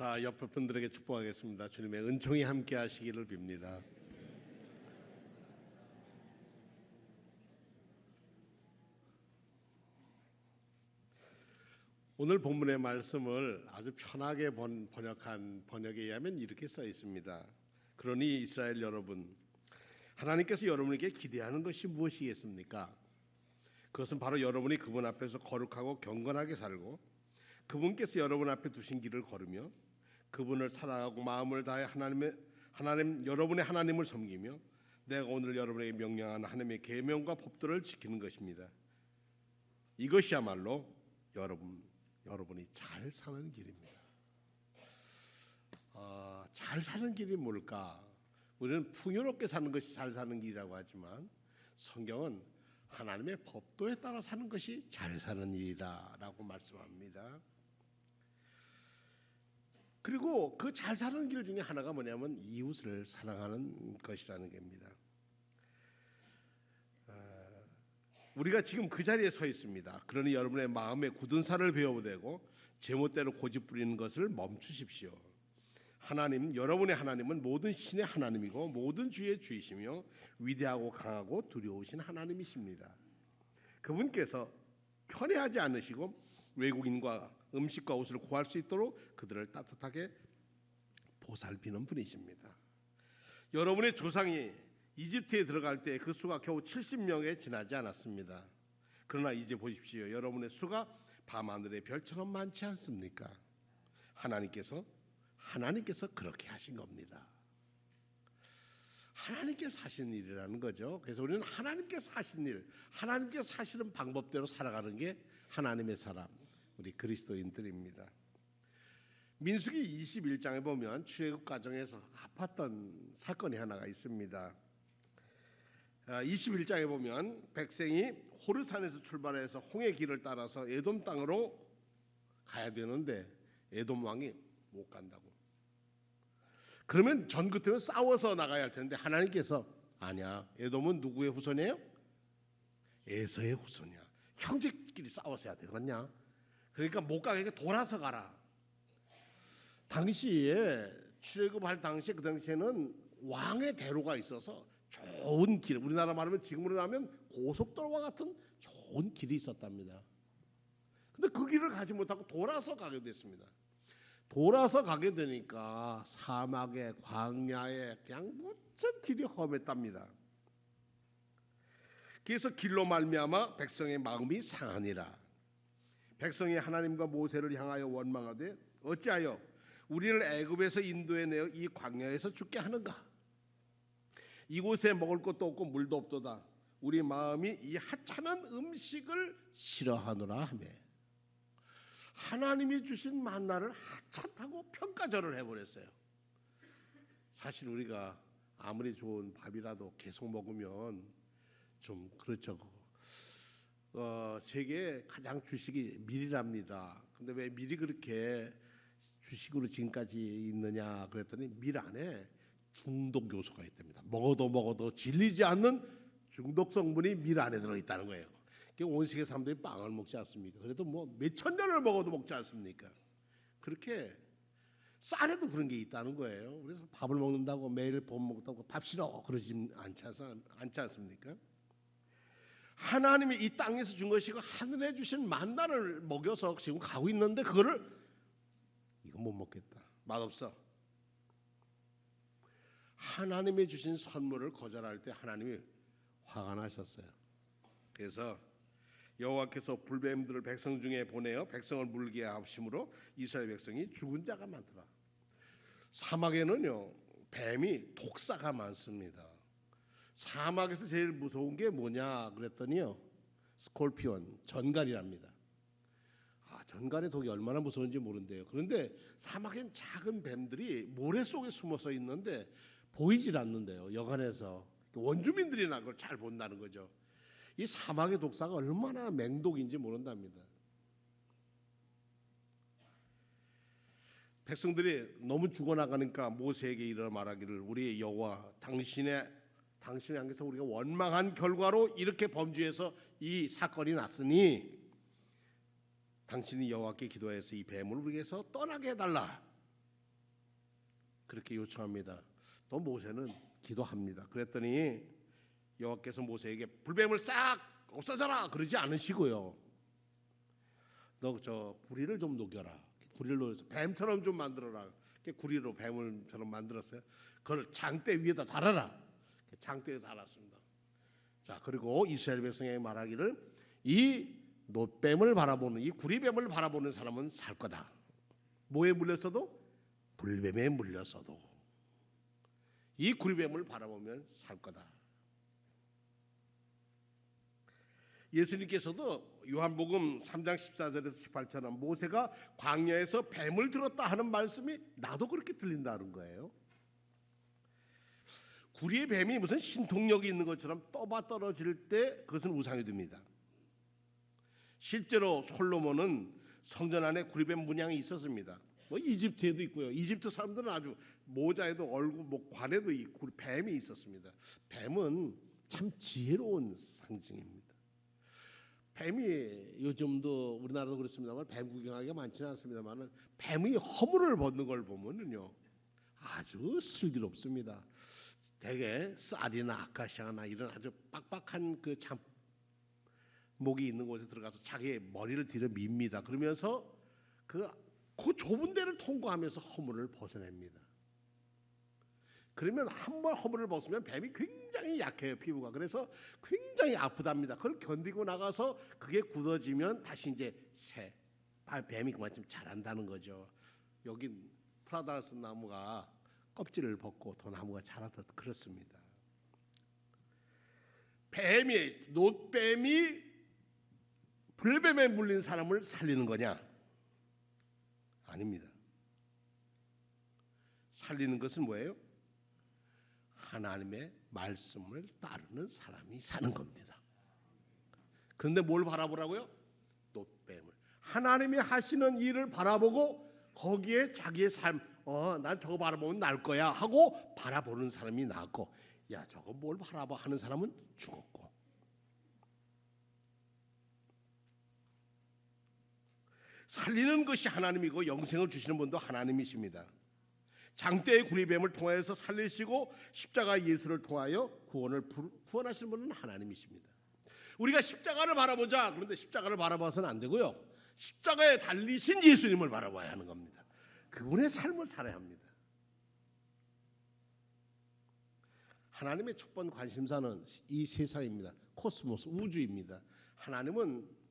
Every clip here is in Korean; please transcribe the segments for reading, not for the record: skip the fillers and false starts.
자, 옆에 분들에게 축복하겠습니다. 주님의 은총이 함께 하시기를 빕니다. 오늘 본문의 말씀을 아주 편하게 번역한 번역에 의하면 이렇게 써 있습니다. 그러니 이스라엘 여러분, 하나님께서 여러분에게 기대하는 것이 무엇이겠습니까? 그것은 바로 여러분이 그분 앞에서 거룩하고 경건하게 살고 그분께서 여러분 앞에 두신 길을 걸으며 그분을 사랑하고 마음을 다해 하나님 여러분의 하나님을 섬기며 내가 오늘 여러분에게 명령한 하나님의 계명과 법도를 지키는 것입니다. 이것이야말로 여러분이 잘 사는 길입니다. 잘 사는 길이 뭘까? 우리는 풍요롭게 사는 것이 잘 사는 길이라고 하지만 성경은 하나님의 법도에 따라 사는 것이 잘 사는 일이라고 말씀합니다. 그리고 그 잘 사는 길 중에 하나가 뭐냐면 이웃을 사랑하는 것이라는 겁니다. 우리가 지금 그 자리에 서 있습니다. 그러니 여러분의 마음에 굳은 살을 베어내고 제멋대로 고집 부리는 것을 멈추십시오. 여러분의 하나님은 모든 신의 하나님이고 모든 주의 주이시며 위대하고 강하고 두려우신 하나님이십니다. 그분께서 편애하지 않으시고 외국인과 음식과 옷을 구할 수 있도록 그들을 따뜻하게 보살피는 분이십니다. 여러분의 조상이 이집트에 들어갈 때 그 수가 겨우 70명에 지나지 않았습니다. 그러나 이제 보십시오. 여러분의 수가 밤하늘의 별처럼 많지 않습니까? 하나님께서 그렇게 하신 겁니다. 하나님께서 하신 일이라는 거죠. 그래서 우리는 하나님께서 하신 일, 하나님께서 하시는 방법대로 살아가는 게 하나님의 사람, 우리 그리스도인들입니다. 민수기 21장에 보면 출애굽 과정에서 아팠던 사건이 하나가 있습니다. 21장에 보면 백성이 호르산에서 출발해서 홍해 길을 따라서 에돔 땅으로 가야 되는데 에돔 왕이 못 간다고. 그러면 전끝에는 싸워서 나가야 할 텐데 하나님께서 아니야, 에돔은 누구의 후손이에요? 에서의 후손이야. 형제끼리 싸워서야 되겠냐? 그러니까 못 가게 돌아서 가라. 당시에 출애굽할 당시에 그 당시에는 왕의 대로가 있어서 좋은 길, 우리나라 말하면 지금으로 하면 고속도로와 같은 좋은 길이 있었답니다. 근데 그 길을 가지 못하고 돌아서 가게 됐습니다. 돌아서 가게 되니까 사막에 광야에 그냥 무척 길이 험했답니다. 그래서 길로 말미암아 백성의 마음이 상하니라. 백성이 하나님과 모세를 향하여 원망하되 어찌하여 우리를 애굽에서 인도해 내어 이 광야에서 죽게 하는가? 이곳에 먹을 것도 없고 물도 없도다. 우리 마음이 이 하찮은 음식을 싫어하노라 하며 하나님이 주신 만나를 하찮다고 평가절을 해버렸어요. 사실 우리가 아무리 좋은 밥이라도 계속 먹으면 좀 그렇죠. 세계에 가장 주식이 밀이랍니다. 근데 왜 밀이 그렇게 주식으로 지금까지 있느냐 그랬더니 밀 안에 중독 요소가 있답니다. 먹어도 질리지 않는 중독 성분이 밀 안에 들어있다는 거예요. 온 세계 사람들이 빵을 먹지 않습니까? 그래도 뭐 몇천 년을 먹어도 먹지 않습니까? 그렇게 쌀에도 그런 게 있다는 거예요. 그래서 밥을 먹는다고 매일 밥 먹다고 밥 싫어 그러지 않지 않습니까? 하나님이 이 땅에서 준 것이고 하늘에 주신 만나를 먹여서 지금 가고 있는데 그거를 이거 못 먹겠다. 맛없어. 하나님이 주신 선물을 거절할 때 하나님이 화가 나셨어요. 그래서 여호와께서 불뱀들을 백성 중에 보내어 백성을 물게 하심으로 이스라엘 백성이 죽은 자가 많더라. 사막에는요 뱀이 독사가 많습니다. 사막에서 제일 무서운 게 뭐냐 그랬더니요 스콜피온, 전갈이랍니다. 전갈의 독이 얼마나 무서운지 모른대요. 그런데 사막엔 작은 뱀들이 모래 속에 숨어서 있는데 보이질 않는데요. 여간에서 원주민들이나 그걸 잘 본다는 거죠. 이 사막의 독사가 얼마나 맹독인지 모른답니다. 백성들이 너무 죽어나가니까 모세에게 이르러 말하기를 우리 여호와 당신의 안에서 우리가 원망한 결과로 이렇게 범죄해서 이 사건이 났으니 당신이 여호와께 기도해서 이 뱀을 우리에게서 떠나게 해달라. 그렇게 요청합니다. 또 모세는 기도합니다. 그랬더니 여호와께서 모세에게 불뱀을 싹 없애져라 그러지 않으시고요. 너 저 구리를 좀 녹여라. 구리를 녹여서 뱀처럼 좀 만들어라. 구리로 뱀을처럼 만들었어요. 그걸 장대 위에다 달아라. 장대에 달았습니다. 자, 그리고 이스라엘 백성에게 말하기를 이 놋뱀을 바라보는, 이 구리뱀을 바라보는 사람은 살 거다. 뭐에 물렸어도? 불뱀에 물렸어도 이 구리뱀을 바라보면 살 거다. 예수님께서도 요한복음 3장 14절에서 18절은 모세가 광야에서 뱀을 들었다 하는 말씀이 나도 그렇게 들린다는 거예요. 구리의 뱀이 무슨 신통력이 있는 것처럼 떠봐 떨어질 때 그것은 우상이 됩니다. 실제로 솔로몬은 성전 안에 구리뱀 문양이 있었습니다. 뭐 이집트에도 있고요. 이집트 사람들은 아주 모자에도 얼굴, 뭐 관에도 이 뱀이 있었습니다. 뱀은 참 지혜로운 상징입니다. 뱀이 요즘도 우리나라도 그렇습니다만 뱀 구경하기가 많지는 않습니다만 뱀이 허물을 벗는 걸 보면은요 아주 슬기롭습니다. 대개 쌀이나 아카시아나 이런 아주 빡빡한 그 목이 있는 곳에 들어가서 자기의 머리를 뒤로 밉니다. 그러면서 그 좁은 데를 통과하면서 허물을 벗어냅니다. 그러면 한 번 허물을 벗으면 뱀이 굉장히 약해요, 피부가. 그래서 굉장히 아프답니다. 그걸 견디고 나가서 그게 굳어지면 다시 이제 뱀이 그만큼 자란다는 거죠. 여기 프라다스 나무가 껍질을 벗고 더 나무가 자라듯 그렇습니다. 놋뱀이 불뱀에 물린 사람을 살리는 거냐? 아닙니다. 살리는 것은 뭐예요? 하나님의 말씀을 따르는 사람이 사는 겁니다. 그런데 뭘 바라보라고요? 놋뱀을. 하나님이 하시는 일을 바라보고 거기에 자기의 삶, 난 저거 바라보면 날 거야 하고 바라보는 사람이 낫고, 야 저거 뭘 바라봐 하는 사람은 죽었고. 살리는 것이 하나님이고 영생을 주시는 분도 하나님이십니다. 장대의 구리뱀을 통하여서 살리시고 십자가 예수를 통하여 구원하시는 분은 하나님이십니다. 우리가 십자가를 바라보자. 그런데 십자가를 바라봐서는 안 되고요. 십자가에 달리신 예수님을 바라봐야 하는 겁니다. 그분의 삶을 살아야 합니다. 하나님의 첫 번 관심사는 이 세상입니다. 코스모스, 우주입니다. 하나님은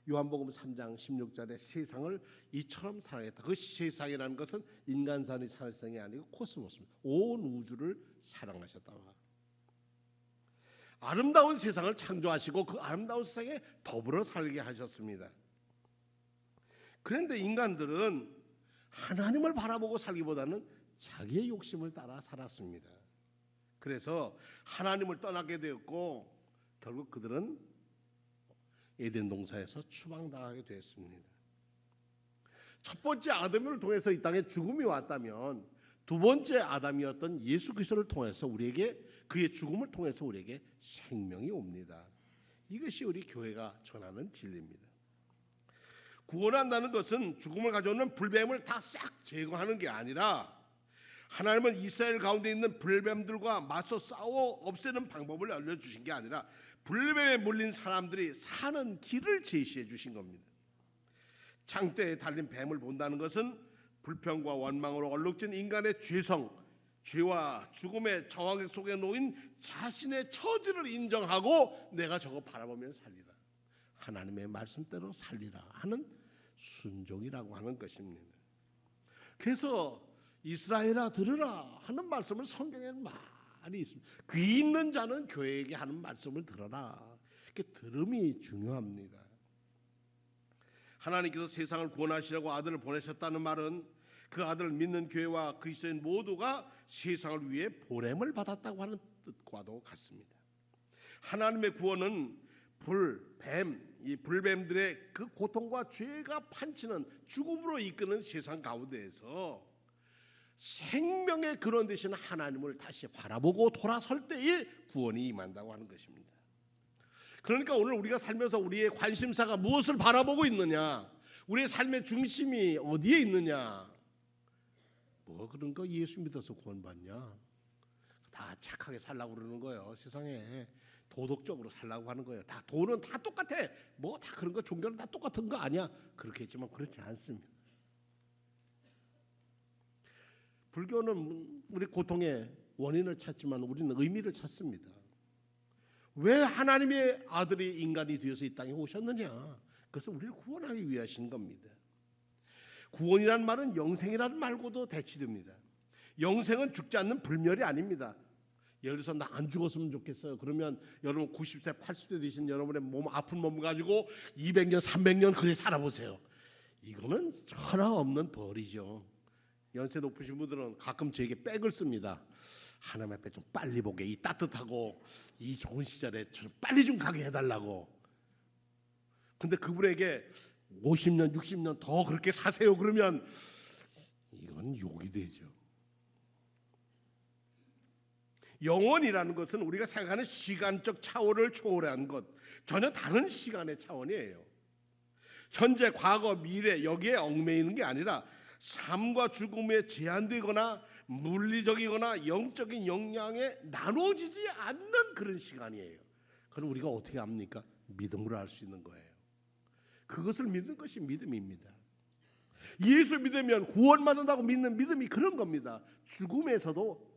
요한복음 3장 16절에 세상을 이처럼 사랑했다. 그 세상이라는 것은 인간산의 살성이 아니고 코스모스입니다. 온 우주를 사랑하셨다. 아름다운 세상을 창조하시고 그 아름다운 세상에 더불어 살게 하셨습니다. 그런데 인간들은 하나님을 바라보고 살기보다는 자기의 욕심을 따라 살았습니다. 그래서 하나님을 떠나게 되었고 결국 그들은 에덴 동산에서 추방당하게 되었습니다. 첫 번째 아담을 통해서 이 땅에 죽음이 왔다면 두 번째 아담이었던 예수 그리스도를 통해서 우리에게, 그의 죽음을 통해서 우리에게 생명이 옵니다. 이것이 우리 교회가 전하는 진리입니다. 구원한다는 것은 죽음을 가져오는 불뱀을 다 싹 제거하는 게 아니라 하나님은 이스라엘 가운데 있는 불뱀들과 맞서 싸워 없애는 방법을 알려주신 게 아니라 불뱀에 물린 사람들이 사는 길을 제시해 주신 겁니다. 창대에 달린 뱀을 본다는 것은 불평과 원망으로 얼룩진 인간의 죄와 죽음의 저항 속에 놓인 자신의 처지를 인정하고 내가 저거 바라보면 살리라, 하나님의 말씀대로 살리라 하는 순종이라고 하는 것입니다. 그래서 이스라엘아 들으라 하는 말씀을 성경에는 많이 있습니다. 귀 있는 자는 교회에게 하는 말씀을 들어라. 이렇게 들음이 중요합니다. 하나님께서 세상을 구원하시려고 아들을 보내셨다는 말은 그 아들을 믿는 교회와 그리스도인 모두가 세상을 위해 보냄을 받았다고 하는 뜻과도 같습니다. 하나님의 구원은 이 불뱀들의 그 고통과 죄가 판치는 죽음으로 이끄는 세상 가운데에서 생명의 근원 되시는 하나님을 다시 바라보고 돌아설 때에 구원이 임한다고 하는 것입니다. 그러니까 오늘 우리가 살면서 우리의 관심사가 무엇을 바라보고 있느냐, 우리의 삶의 중심이 어디에 있느냐, 뭐 그런 거 예수 믿어서 구원받냐? 다 착하게 살라고 그러는 거예요. 세상에 도덕적으로 살라고 하는 거예요. 다 돈은 다 똑같아. 뭐 다 그런 거 종교는 다 똑같은 거 아니야? 그렇겠지만 그렇지 않습니다. 불교는 우리 고통의 원인을 찾지만 우리는 의미를 찾습니다. 왜 하나님의 아들이 인간이 되어서 이 땅에 오셨느냐? 그래서 우리를 구원하기 위하신 겁니다. 구원이란 말은 영생이라는 말고도 대치됩니다. 영생은 죽지 않는 불멸이 아닙니다. 예를 들어서 나 안 죽었으면 좋겠어요. 그러면 여러분 90세, 80세 되신 여러분의 몸 아픈 몸 가지고 200년, 300년 그래 살아보세요. 이거는 천하 없는 벌이죠. 연세 높으신 분들은 가끔 저에게 백을 씁니다. 하나님 앞에 좀 빨리 보게, 이 따뜻하고 이 좋은 시절에 좀 빨리 좀 가게 해달라고. 근데 그분에게 50년, 60년 더 그렇게 사세요 그러면 이건 욕이 되죠. 영원이라는 것은 우리가 생각하는 시간적 차원을 초월한 것, 전혀 다른 시간의 차원이에요. 현재, 과거, 미래 여기에 얽매이는 게 아니라 삶과 죽음에 제한되거나 물리적이거나 영적인 영향에 나눠지지 않는 그런 시간이에요. 그럼 우리가 어떻게 합니까? 믿음으로 알 수 있는 거예요. 그것을 믿는 것이 믿음입니다. 예수 믿으면 구원받는다고 믿는 믿음이 그런 겁니다. 죽음에서도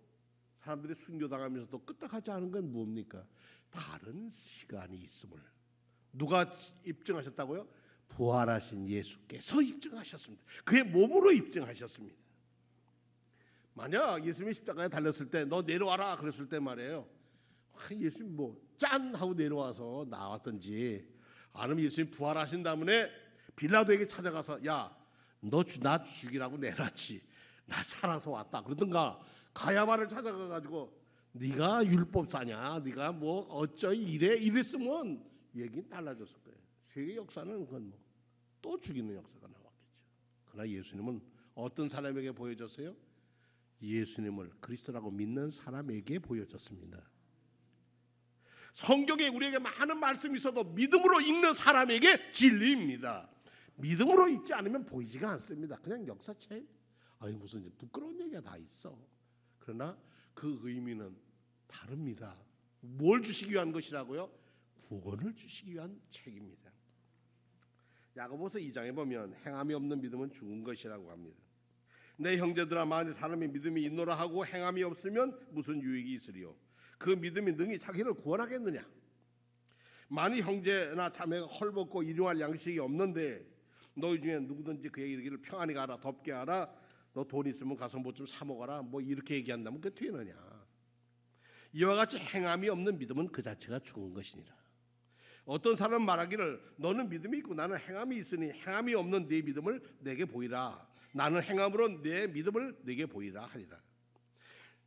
사람들이 순교당하면서도 끄떡하지 않은 건 뭡니까? 다른 시간이 있음을 누가 입증하셨다고요? 부활하신 예수께서 입증하셨습니다. 그의 몸으로 입증하셨습니다. 만약 예수님이 십자가에 달렸을 때 너 내려와라 그랬을 때 말이에요. 예수님 뭐 짠 하고 내려와서 나왔든지, 아니면 예수님 부활하신 다음에 빌라도에게 찾아가서 야 너 나 죽이라고 내놨지, 나 살아서 왔다 그러든가, 가야바를 찾아가 가지고 네가 율법사냐, 네가 뭐 어쩌이 이랬으면 얘기는 달라졌을 거예요. 세계 역사는 그건 뭐 또 죽이는 역사가 나왔겠죠. 그러나 예수님은 어떤 사람에게 보여졌어요? 예수님을 그리스도라고 믿는 사람에게 보여졌습니다. 성경에 우리에게 많은 말씀이 있어도 믿음으로 읽는 사람에게 진리입니다. 믿음으로 읽지 않으면 보이지가 않습니다. 그냥 역사책. 아니 무슨 이제 부끄러운 얘기가 다 있어. 그러나 그 의미는 다릅니다. 뭘 주시기 위한 것이라고요? 구원을 주시기 위한 책입니다. 야고보서 2장에 보면 행함이 없는 믿음은 죽은 것이라고 합니다. 내 형제들아, 만일 사람이 믿음이 있노라 하고 행함이 없으면 무슨 유익이 있으리요? 그 믿음이 능히 자기를 구원하겠느냐? 만일 형제나 자매가 헐벗고 일용할 양식이 없는데 너희 중에 누구든지 그에게 이르기를 평안히 가라, 덥게 하라, 너 돈 있으면 가서 뭐 좀 사 먹어라, 뭐 이렇게 얘기한다면 그게 되느냐? 이와 같이 행함이 없는 믿음은 그 자체가 죽은 것이니라. 어떤 사람은 말하기를 너는 믿음이 있고 나는 행함이 있으니 행함이 없는 네 믿음을 내게 보이라. 나는 행함으로 내 믿음을 내게 보이라 하리라.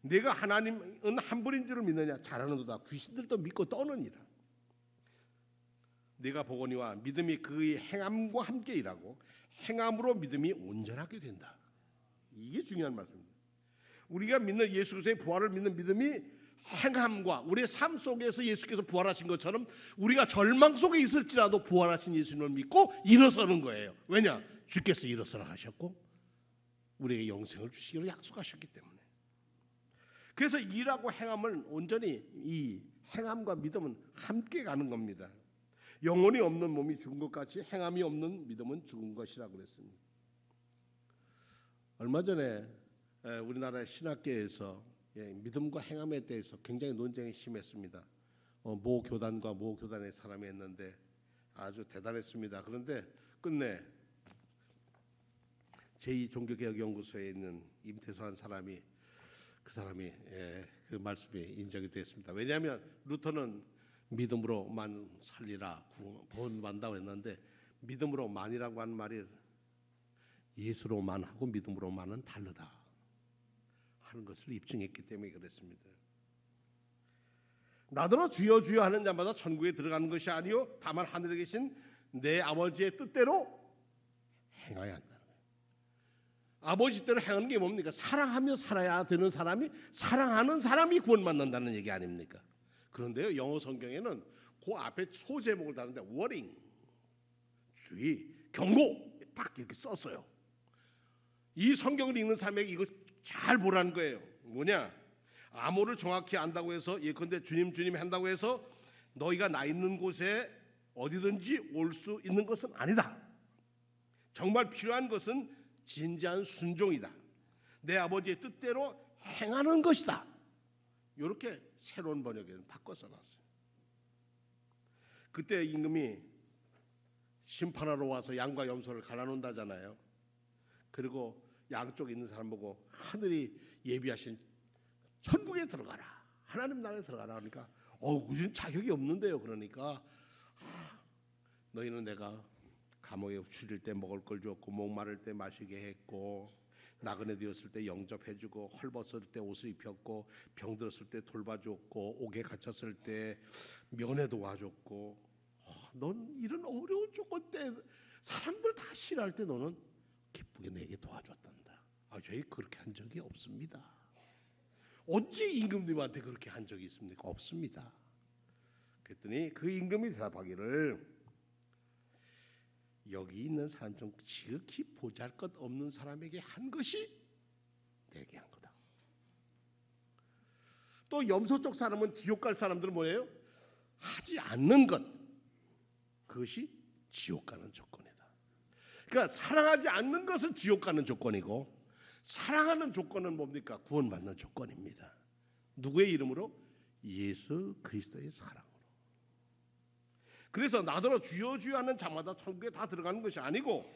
내가 하나님은 한 분인 줄을 믿느냐? 잘하는도다. 귀신들도 믿고 떠느니라. 내가 보거니와 믿음이 그의 행함과 함께 일하고 행함으로 믿음이 온전하게 된다. 이게 중요한 말씀입니다. 우리가 믿는 예수 그리스도의 부활을 믿는 믿음이 행함과 우리의 삶 속에서 예수께서 부활하신 것처럼 우리가 절망 속에 있을지라도 부활하신 예수님을 믿고 일어서는 거예요. 왜냐? 주께서 일어서라 하셨고 우리에게 영생을 주시기로 약속하셨기 때문에. 그래서 일하고 행함을 온전히, 이 행함과 믿음은 함께 가는 겁니다. 영혼이 없는 몸이 죽은 것 같이 행함이 없는 믿음은 죽은 것이라고 그랬습니다. 얼마 전에 우리나라의 신학계에서 믿음과 행함에 대해서 굉장히 논쟁이 심했습니다. 모 교단과 모 교단의 사람이 했는데 아주 대단했습니다. 그런데 끝내 제2종교개혁연구소에 있는 임태수라는 사람이, 그 사람이 그 말씀이 인정이 됐습니다. 왜냐하면 루터는 믿음으로만 살리라, 구원받는다고 했는데 믿음으로만이라고 하는 말이 예수로만 하고 믿음으로만은 다르다 하는 것을 입증했기 때문에 그랬습니다. 나더러 주여 주여 하는 자마다 천국에 들어가는 것이 아니요 다만 하늘에 계신 내 아버지의 뜻대로 행하여야 한다는 거예요. 아버지 뜻대로 행하는 게 뭡니까? 사랑하며 살아야 되는 사람이, 사랑하는 사람이 구원받는다는 얘기 아닙니까? 그런데요, 영어 성경에는 그 앞에 소제목을 다는데 warning, 주의, 경고 딱 이렇게 썼어요. 이 성경을 읽는 사람에게 이거 잘 보라는 거예요. 뭐냐? 암호를 정확히 안다고 해서 예컨대 주님 한다고 해서 너희가 나 있는 곳에 어디든지 올 수 있는 것은 아니다. 정말 필요한 것은 진지한 순종이다. 내 아버지의 뜻대로 행하는 것이다. 이렇게 새로운 번역에는 바꿔 써놨어요. 그때 임금이 심판하러 와서 양과 염소를 갈아놓는다잖아요. 그리고 양쪽에 있는 사람 보고 하늘이 예비하신 천국에 들어가라, 하나님 나라에 들어가라 하니까 우리는 자격이 없는데요. 그러니까 너희는 내가 감옥에 추릴 때 먹을 걸 주었고 목마를 때 마시게 했고 나그네 되었을 때 영접해주고 헐벗을 때 옷을 입혔고 병들었을 때 돌봐줬고 옥에 갇혔을 때 면회 도와줬고 넌 이런 어려운 조건 때 사람들 다 싫어할 때 너는 기쁘게 내게 도와줬단다. 저희 그렇게 한 적이 없습니다. 언제 임금님한테 그렇게 한 적이 있습니까? 없습니다. 그랬더니 그 임금이 대답하기를 여기 있는 사람 중 지극히 보잘것없는 사람에게 한 것이 내게 한 거다. 또 염소 쪽 사람은 지옥 갈 사람들은 뭐예요? 하지 않는 것, 그것이 지옥 가는 조건이다. 그러니까 사랑하지 않는 것은 지옥 가는 조건이고 사랑하는 조건은 뭡니까? 구원받는 조건입니다. 누구의 이름으로? 예수 그리스도의 사랑으로. 그래서 나더러 주여 주여 하는 자마다 천국에 다 들어가는 것이 아니고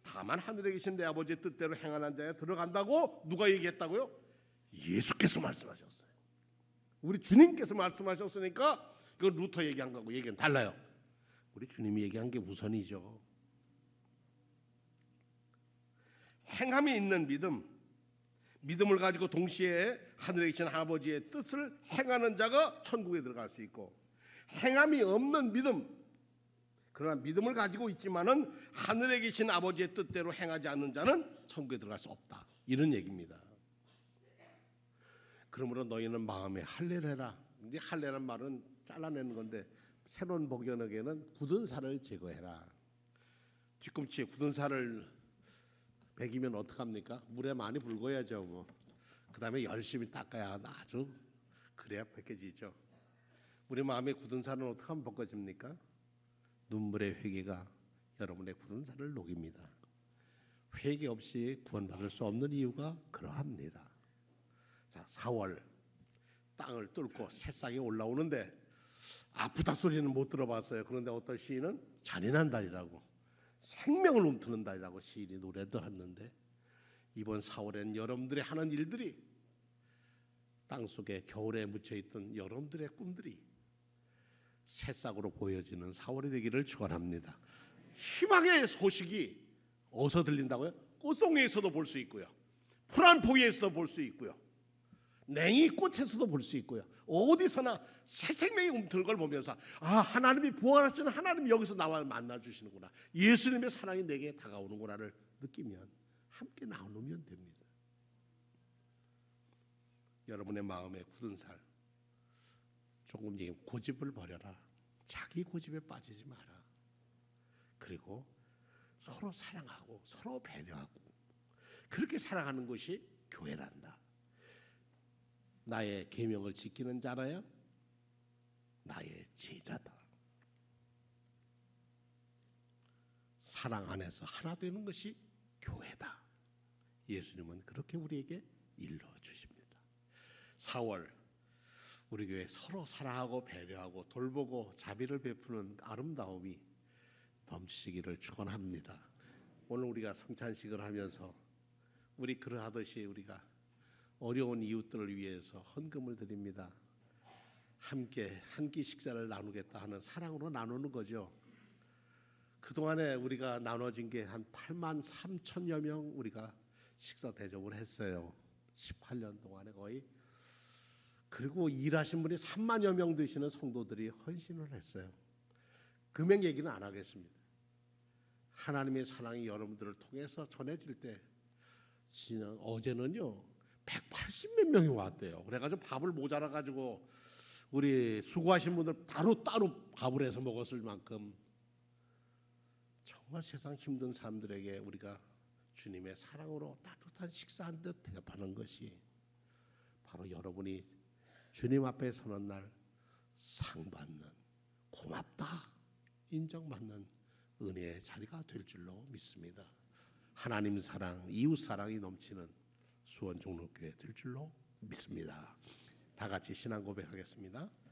다만 하늘에 계신 내 아버지의 뜻대로 행하는 자에 들어간다고 누가 얘기했다고요? 예수께서 말씀하셨어요. 우리 주님께서 말씀하셨으니까 이건 루터 얘기한 거고 얘기는 달라요. 우리 주님이 얘기한 게 우선이죠. 행함이 있는 믿음을 가지고 동시에 하늘에 계신 아버지의 뜻을 행하는 자가 천국에 들어갈 수 있고 행함이 없는 믿음, 그러나 믿음을 가지고 있지만은 하늘에 계신 아버지의 뜻대로 행하지 않는 자는 천국에 들어갈 수 없다. 이런 얘기입니다. 그러므로 너희는 마음에 할례를 해라. 이제 할례란 말은 잘라내는 건데 새로운 복연에게는 굳은 살을 제거해라. 뒤꿈치에 굳은 살을 베기면 어떡합니까? 물에 많이 붉어야죠. 뭐. 그 다음에 열심히 닦아야 아주 그래야 벗겨지죠. 우리 마음에 굳은 살은 어떻게 하면 벗겨집니까? 눈물의 회개가 여러분의 굳은 살을 녹입니다. 회개 없이 구원받을 수 없는 이유가 그러합니다. 자, 4월 땅을 뚫고 새싹이 올라오는데 아프다 소리는 못 들어봤어요. 그런데 어떤 시인은 잔인한 달이라고 생명을 움트는 달이라고 시인이 노래도 했는데 이번 4월엔 여러분들이 하는 일들이 땅속에 겨울에 묻혀있던 여러분들의 꿈들이 새싹으로 보여지는 4월이 되기를 축원합니다. 희망의 소식이 어디서 들린다고요? 꽃송이에서도 볼 수 있고요. 푸른 포기에서도 볼 수 있고요. 냉이 꽃에서도 볼 수 있고요. 어디서나 새 생명이 움트는 걸 보면서 하나님이 부활하시는 하나님이 여기서 나와 만나주시는구나. 예수님의 사랑이 내게 다가오는구나를 느끼면 함께 나누면 됩니다. 여러분의 마음에 굳은 살 조금 고집을 버려라. 자기 고집에 빠지지 마라. 그리고 서로 사랑하고 서로 배려하고 그렇게 살아가는 것이 교회란다. 나의 계명을 지키는 자라야 나의 제자다. 사랑 안에서 하나 되는 것이 교회다. 예수님은 그렇게 우리에게 일러주십니다. 4월 우리 교회 서로 사랑하고 배려하고 돌보고 자비를 베푸는 아름다움이 넘치기를 축원합니다. 오늘 우리가 성찬식을 하면서 우리 그러하듯이 우리가 어려운 이웃들을 위해서 헌금을 드립니다. 함께 한 끼 식사를 나누겠다 하는 사랑으로 나누는 거죠. 그동안에 우리가 나눠진 게 한 8만 3천여 명 우리가 식사 대접을 했어요. 18년 동안에 거의. 그리고 일하신 분이 3만여 명 되시는 성도들이 헌신을 했어요. 금액 얘기는 안 하겠습니다. 하나님의 사랑이 여러분들을 통해서 전해질 때 어제는요 180몇 명이 왔대요. 그래가지고 밥을 모자라 가지고 우리 수고하신 분들 따로 밥을 해서 먹었을 만큼 정말 세상 힘든 사람들에게 우리가 주님의 사랑으로 따뜻한 식사한 듯 대접하는 것이 바로 여러분이 주님 앞에 서는 날 상 받는, 고맙다 인정받는 은혜의 자리가 될 줄로 믿습니다. 하나님 사랑, 이웃 사랑이 넘치는 수원 종로교회 될 줄로 믿습니다. 다 같이 신앙 고백하겠습니다.